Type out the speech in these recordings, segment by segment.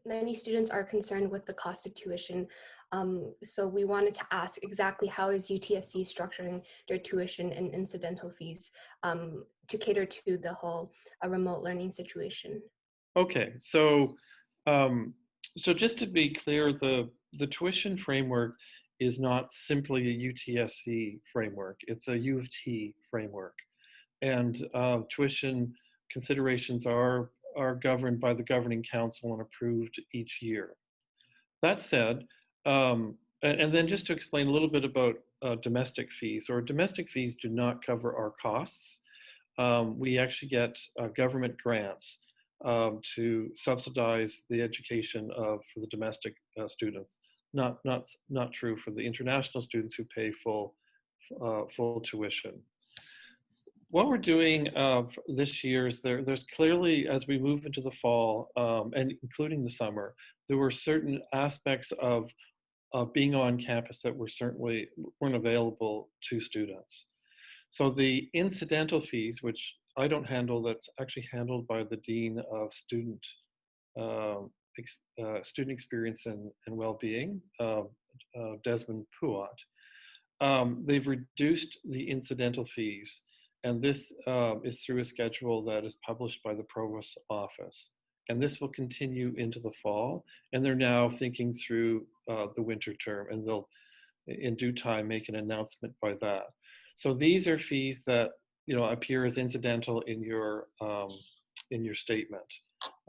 many students are concerned with the cost of tuition. So we wanted to ask exactly how is UTSC structuring their tuition and incidental fees to cater to the whole remote learning situation? Okay, so so just to be clear, the tuition framework is not simply a UTSC framework; it's a U of T framework, and tuition considerations are governed by the governing council and approved each year. That said, and then just to explain a little bit about domestic fees, or domestic fees do not cover our costs. We actually get government grants to subsidize the education for the domestic students. Not true for the international students who pay full tuition. What we're doing this year is there's clearly, as we move into the fall and including the summer, there were certain aspects of being on campus that weren't available to students. So the incidental fees, which I don't handle, that's actually handled by the Dean of uh, Student Experience and Well-Being, Desmond Puat. They've reduced the incidental fees, and this is through a schedule that is published by the Provost's office. And this will continue into the fall, and they're now thinking through the winter term, and they'll, in due time, make an announcement by that. So these are fees that appear as incidental in your statement.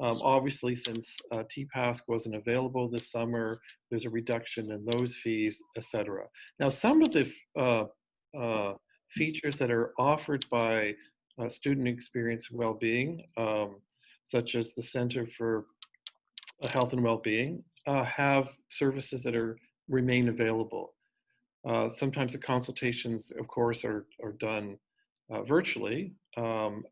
Obviously, since TPASC wasn't available this summer, there's a reduction in those fees, etc. Now, some of the features that are offered by Student Experience and Wellbeing, such as the Center for Health and Wellbeing, have services that remain available. Sometimes the consultations, of course, are done virtually, and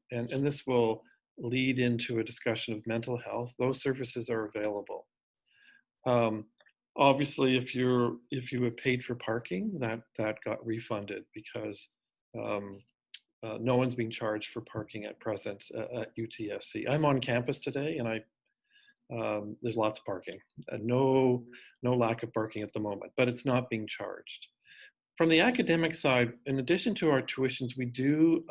this will lead into a discussion of mental health. Those services are available. Obviously, if you have paid for parking, that got refunded because no one's being charged for parking at present at UTSC. I'm on campus today, and there's lots of parking. No lack of parking at the moment, but it's not being charged. From the academic side, in addition to our tuitions, we do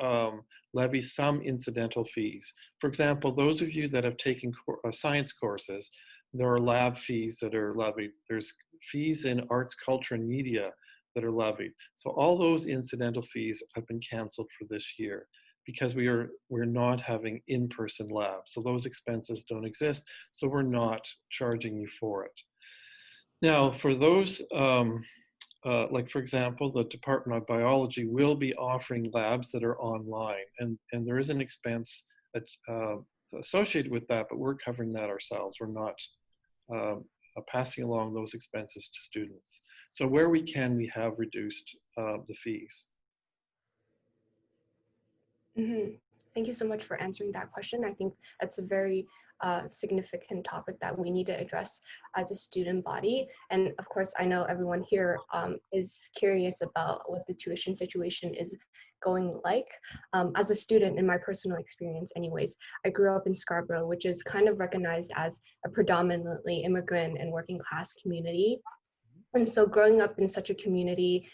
levy some incidental fees. For example, those of you that have taken science courses, there are lab fees that are levied. There's fees in arts, culture, and media that are levied. So all those incidental fees have been canceled for this year because we're not having in-person labs. So those expenses don't exist, so we're not charging you for it. Now, for those, like for example, the Department of Biology will be offering labs that are online, and there is an expense associated with that, but we're covering that ourselves. We're not passing along those expenses to students. So where we can, we have reduced the fees. Mm-hmm. Thank you so much for answering that question. I think that's a very significant topic that we need to address as a student body. And of course, I know everyone here is curious about what the tuition situation is going like. As a student, in my personal experience anyways, I grew up in Scarborough, which is kind of recognized as a predominantly immigrant and working class community. And so growing up in such a community,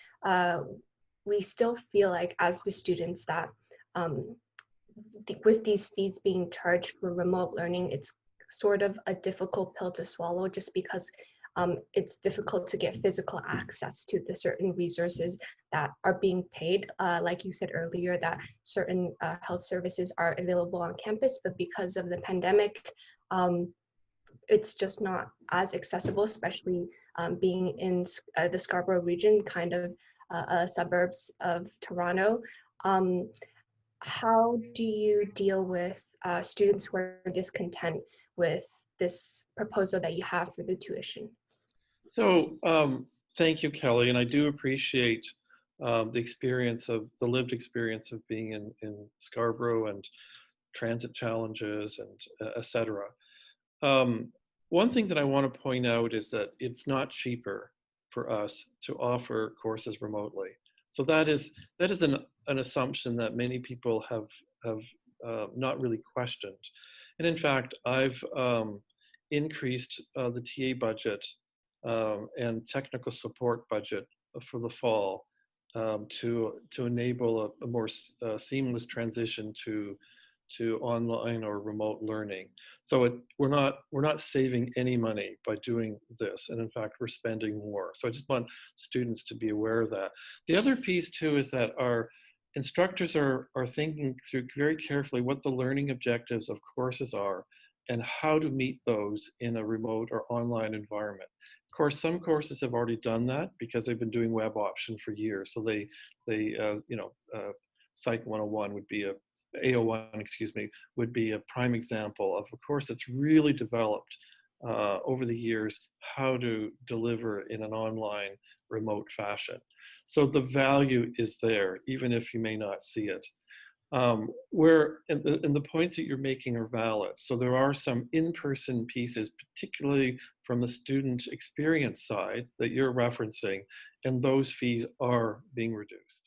we still feel like as the students that with these fees being charged for remote learning, it's sort of a difficult pill to swallow just because it's difficult to get physical access to the certain resources that are being paid. Like you said earlier, that certain health services are available on campus, but because of the pandemic, it's just not as accessible, especially being in the Scarborough region, kind of suburbs of Toronto. How do you deal with students who are discontent with this proposal that you have for the tuition? So thank you, Kelly, and I do appreciate the lived experience of being in Scarborough and transit challenges and et cetera. One thing that I want to point out is that it's not cheaper for us to offer courses remotely. So that is an assumption that many people have not really questioned. And in fact, I've increased the TA budget and technical support budget for the fall to enable a more seamless transition to online or remote learning. So we're not saving any money by doing this, and in fact we're spending more. So I just want students to be aware of that. The other piece too is that our instructors are thinking through very carefully what the learning objectives of courses are and how to meet those in a remote or online environment. Of course, some courses have already done that because they've been doing web option for years. So Psych 101 would be AO1, excuse me, would be a prime example of a course that's really developed over the years how to deliver in an online remote fashion. So the value is there, even if you may not see it. And the points that you're making are valid. So there are some in-person pieces, particularly from the student experience side that you're referencing, and those fees are being reduced.